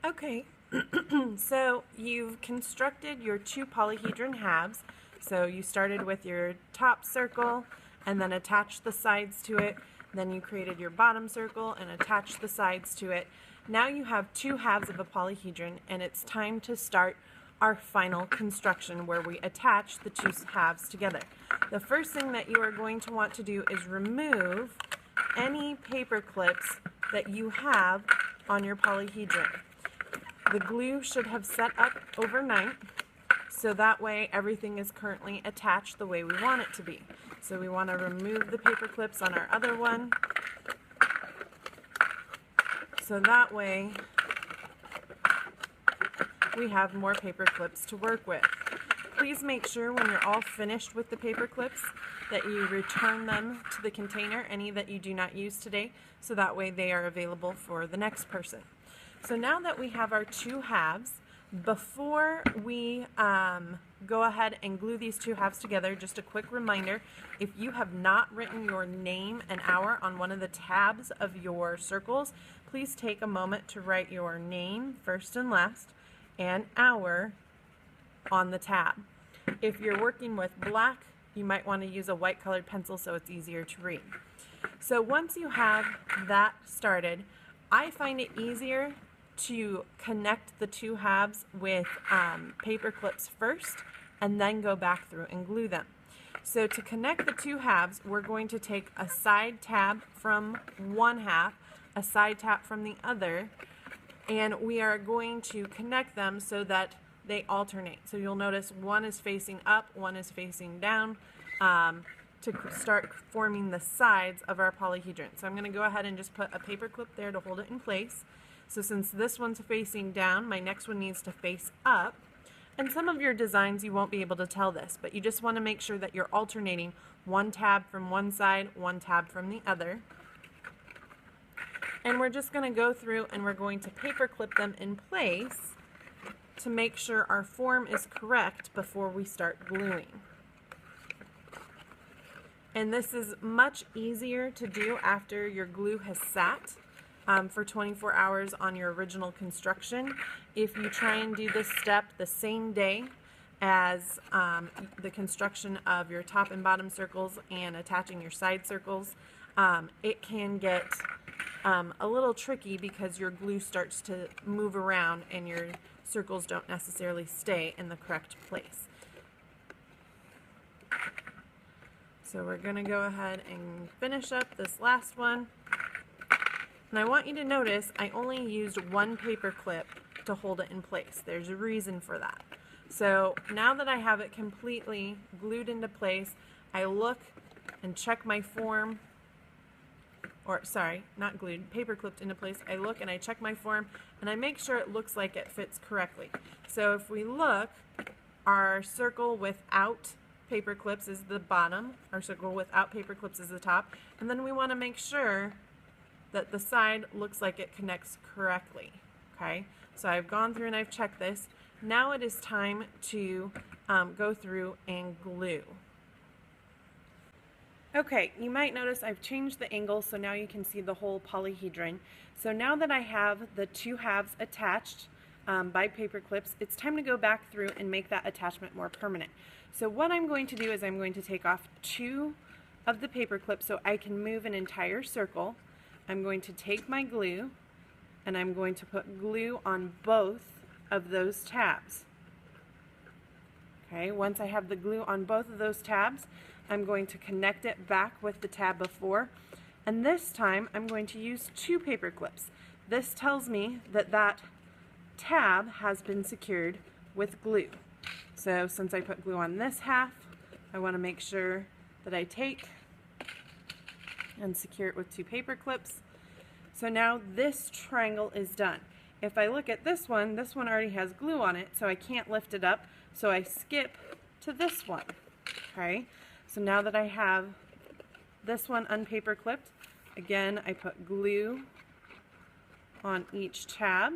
Okay, so you've constructed your two polyhedron halves. So you started with your top circle and then attached the sides to it. Then you created your bottom circle and attached the sides to it. Now you have two halves of a polyhedron, and it's time to start our final construction where we attach the two halves together. The first thing that you are going to want to do is remove any paper clips that you have on your polyhedron. The glue should have set up overnight, so that way everything is currently attached the way we want it to be. So we want to remove the paper clips on our other one, so that way we have more paper clips to work with. Please make sure when you're all finished with the paper clips that you return them to the container, any that you do not use today, so that way they are available for the next person. So now that we have our two halves, before we go ahead and glue these two halves together, just a quick reminder, if you have not written your name and hour on one of the tabs of your circles, please take a moment to write your name first and last and hour on the tab. If you're working with black, you might want to use a white colored pencil so it's easier to read. So once you have that started, I find it easier to connect the two halves with paper clips first and then go back through and glue them. So to connect the two halves, we're going to take a side tab from one half, a side tab from the other, and we are going to connect them so that they alternate. So you'll notice one is facing up, one is facing down, to start forming the sides of our polyhedron. So I'm going to go ahead and just put a paper clip there to hold it in place. So since this one's facing down, my next one needs to face up. And some of your designs you won't be able to tell this, but you just want to make sure that you're alternating one tab from one side, one tab from the other. And we're just going to go through and we're going to paper clip them in place to make sure our form is correct before we start gluing. And this is much easier to do after your glue has sat for 24 hours on your original construction. If you try and do this step the same day as the construction of your top and bottom circles and attaching your side circles, it can get a little tricky because your glue starts to move around and your circles don't necessarily stay in the correct place. So we're going to go ahead and finish up this last one. And I want you to notice I only used one paper clip to hold it in place. There's a reason for that. So now that I have it completely glued into place, I look and check my form, or sorry, not glued, paper clipped into place. I look and I check my form and I make sure it looks like it fits correctly. So if we look, our circle without paper clips is the bottom, our circle without paper clips is the top, and then we want to make sure that the side looks like it connects correctly. Okay, so I've gone through and I've checked this. Now it is time to go through and glue. Okay, you might notice I've changed the angle so now you can see the whole polyhedron. So now that I have the two halves attached by paper clips, it's time to go back through and make that attachment more permanent. So what I'm going to do is I'm going to take off two of the paper clips so I can move an entire circle. I'm going to take my glue and I'm going to put glue on both of those tabs. Okay, once I have the glue on both of those tabs, I'm going to connect it back with the tab before, and this time I'm going to use two paper clips. This tells me that that tab has been secured with glue. So since I put glue on this half, I want to make sure that I take and secure it with two paper clips. So now this triangle is done. If I look at this one already has glue on it, so I can't lift it up, so I skip to this one. Okay, so now that I have this one unpaper clipped, again I put glue on each tab,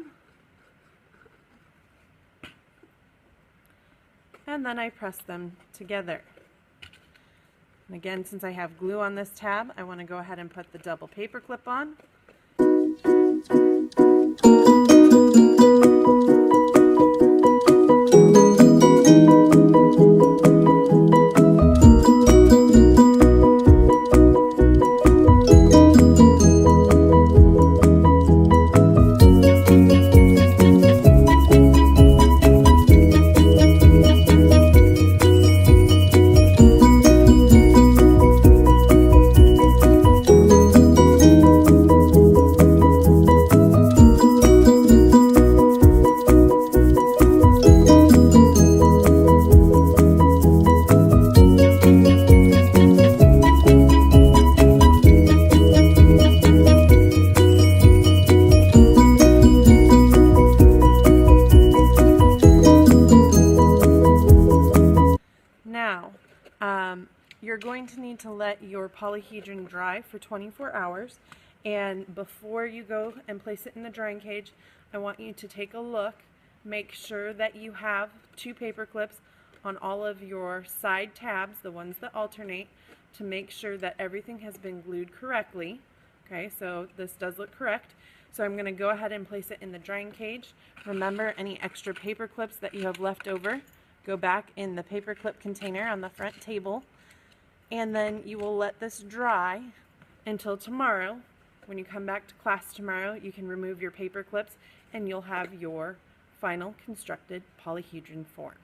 and then I press them together. And again, since I have glue on this tab, I want to go ahead and put the double paper clip on. going to need to let your polyhedron dry for 24 hours. And before you go and place it in the drying cage, I want you to take a look. Make sure that you have 2 paper clips on all of your side tabs, the ones that alternate, to make sure that everything has been glued correctly. Okay, so this does look correct. So I'm going to go ahead and place it in the drying cage. Remember, any extra paper clips that you have left over, go back in the paper clip container on the front table. And then you will let this dry until tomorrow. When you come back to class tomorrow, you can remove your paper clips and you'll have your final constructed polyhedron form.